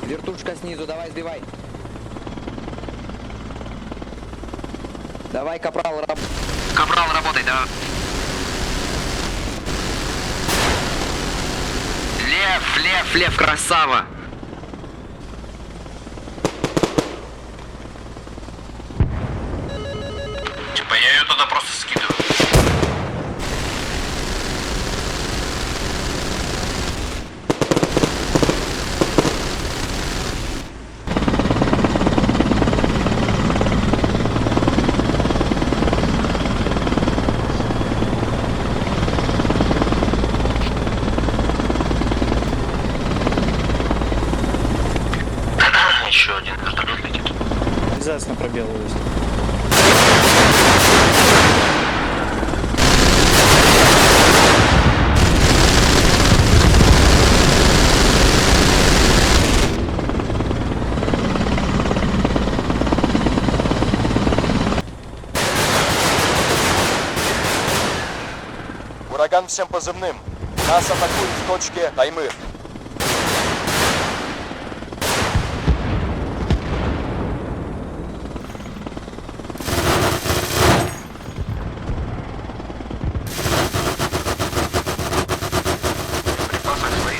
Вертушка снизу, давай сбивай. Давай, капрал, Капрал, работай, да. Лев, красава. Типа я ее туда просто скидываю. Еще один вертолет летит. Заяц на пробел есть. Ураган всем позывным. Нас атакуют в точке Таймыр. Припасы свои.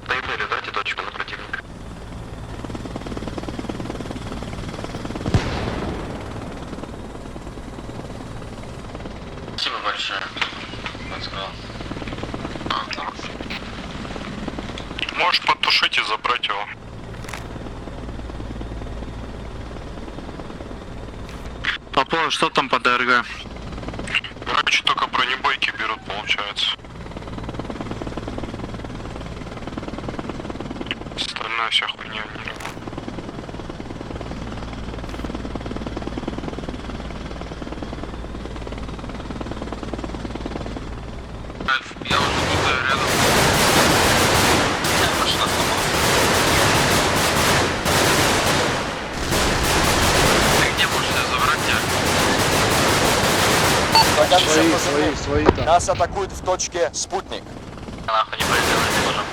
Таймыре, дайте точку на противника. Спасибо большое. Подсказал. Можешь потушить и забрать его. Папа, что там по ДРГ? Короче, только бронебойки берут, получается. Остальная вся хуйня не работает. Я уже буду рядом. Машина сломалась. Ты где будешь себя забрать, Ураган всем Свои позывным. там. Нас атакуют в точке Спутник. Нахуй не пролетело, не можем.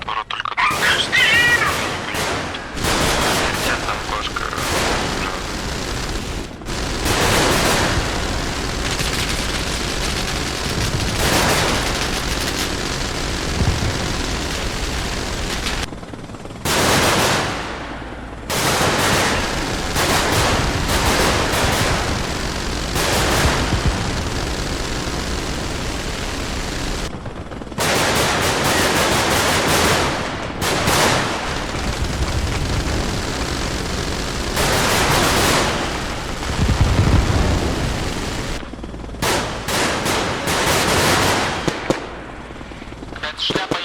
Пора только... Сейчас там кошка. Какая-то шляпа